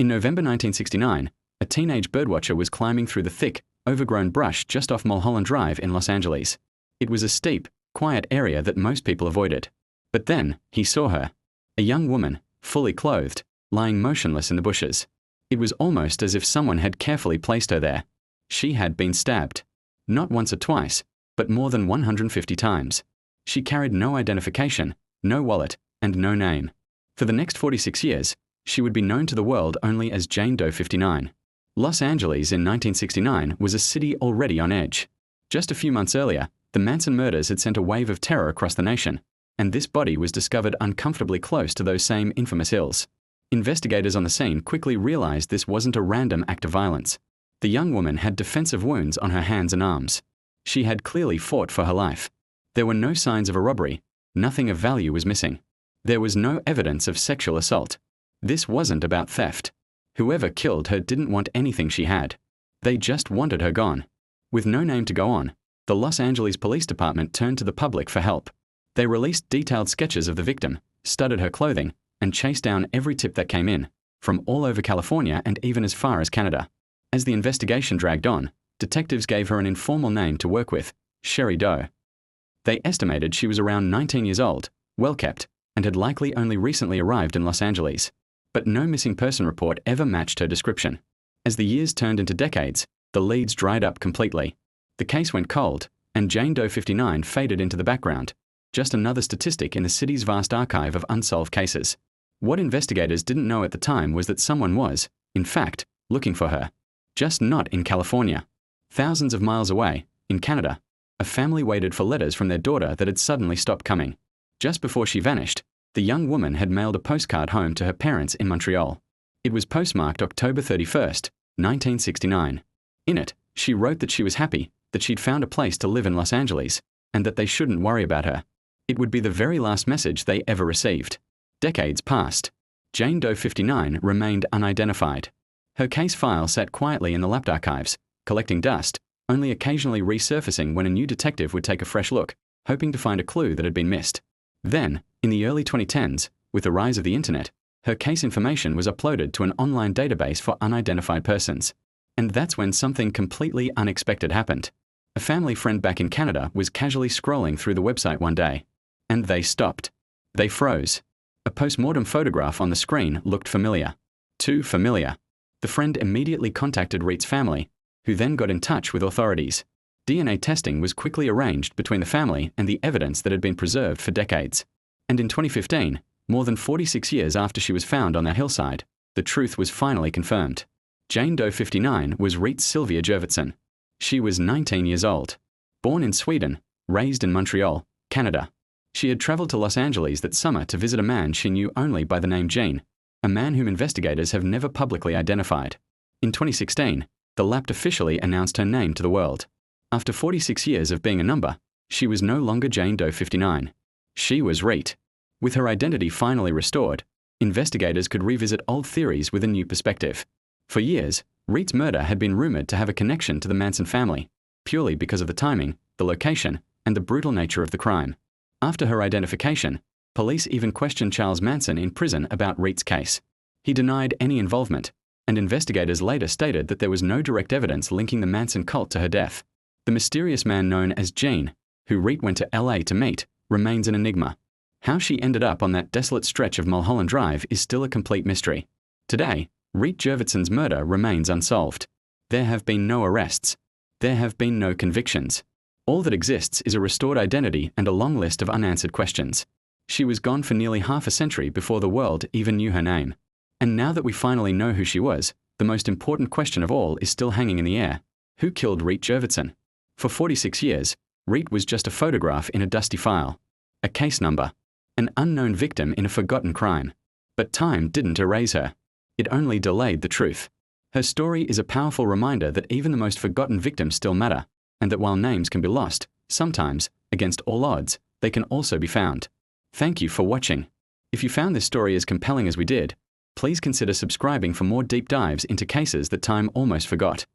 In November 1969, a teenage birdwatcher was climbing through the thick, overgrown brush just off Mulholland Drive in Los Angeles. It was a steep, quiet area that most people avoided. But then, he saw her. A young woman, fully clothed, lying motionless in the bushes. It was almost as if someone had carefully placed her there. She had been stabbed. Not once or twice, but more than 150 times. She carried no identification, no wallet, and no name. For the next 46 years, she would be known to the world only as Jane Doe 59. Los Angeles in 1969 was a city already on edge. Just a few months earlier, the Manson murders had sent a wave of terror across the nation, and this body was discovered uncomfortably close to those same infamous hills. Investigators on the scene quickly realized this wasn't a random act of violence. The young woman had defensive wounds on her hands and arms. She had clearly fought for her life. There were no signs of a robbery. Nothing of value was missing. There was no evidence of sexual assault. This wasn't about theft. Whoever killed her didn't want anything she had. They just wanted her gone. With no name to go on, the Los Angeles Police Department turned to the public for help. They released detailed sketches of the victim, studied her clothing, and chased down every tip that came in, from all over California and even as far as Canada. As the investigation dragged on, detectives gave her an informal name to work with, Sherry Doe. They estimated she was around 19 years old, well-kept, and had likely only recently arrived in Los Angeles. But no missing person report ever matched her description. As the years turned into decades, the leads dried up completely. The case went cold, and Jane Doe 59 faded into the background, just another statistic in the city's vast archive of unsolved cases. What investigators didn't know at the time was that someone was, in fact, looking for her. Just not in California. Thousands of miles away, in Canada, a family waited for letters from their daughter that had suddenly stopped coming. Just before she vanished, the young woman had mailed a postcard home to her parents in Montreal. It was postmarked October 31st, 1969. In it, she wrote that she was happy, that she'd found a place to live in Los Angeles, and that they shouldn't worry about her. It would be the very last message they ever received. Decades passed. Jane Doe 59 remained unidentified. Her case file sat quietly in the lapped archives, collecting dust, only occasionally resurfacing when a new detective would take a fresh look, hoping to find a clue that had been missed. Then, in the early 2010s, with the rise of the internet, her case information was uploaded to an online database for unidentified persons. And that's when something completely unexpected happened. A family friend back in Canada was casually scrolling through the website one day. And they stopped. They froze. A post-mortem photograph on the screen looked familiar. Too familiar. The friend immediately contacted Reet's family, who then got in touch with authorities. DNA testing was quickly arranged between the family and the evidence that had been preserved for decades. And in 2015, more than 46 years after she was found on that hillside, the truth was finally confirmed. Jane Doe 59 was Reet Jurvetson. She was 19 years old. Born in Sweden, raised in Montreal, Canada. She had traveled to Los Angeles that summer to visit a man she knew only by the name Gene, a man whom investigators have never publicly identified. In 2016, the Lapt officially announced her name to the world. After 46 years of being a number, she was no longer Jane Doe 59. She was Reet. With her identity finally restored, investigators could revisit old theories with a new perspective. For years, Reet's murder had been rumored to have a connection to the Manson family, purely because of the timing, the location, and the brutal nature of the crime. After her identification, police even questioned Charles Manson in prison about Reet's case. He denied any involvement, and investigators later stated that there was no direct evidence linking the Manson cult to her death. The mysterious man known as Gene, who Reet went to LA to meet, remains an enigma. How she ended up on that desolate stretch of Mulholland Drive is still a complete mystery. Today, Reet Jurvetson's murder remains unsolved. There have been no arrests. There have been no convictions. All that exists is a restored identity and a long list of unanswered questions. She was gone for nearly half a century before the world even knew her name. And now that we finally know who she was, the most important question of all is still hanging in the air. Who killed Reet Jurvetson? For 46 years, Reet was just a photograph in a dusty file, a case number, an unknown victim in a forgotten crime. But time didn't erase her. It only delayed the truth. Her story is a powerful reminder that even the most forgotten victims still matter, and that while names can be lost, sometimes, against all odds, they can also be found. Thank you for watching. If you found this story as compelling as we did, please consider subscribing for more deep dives into cases that time almost forgot.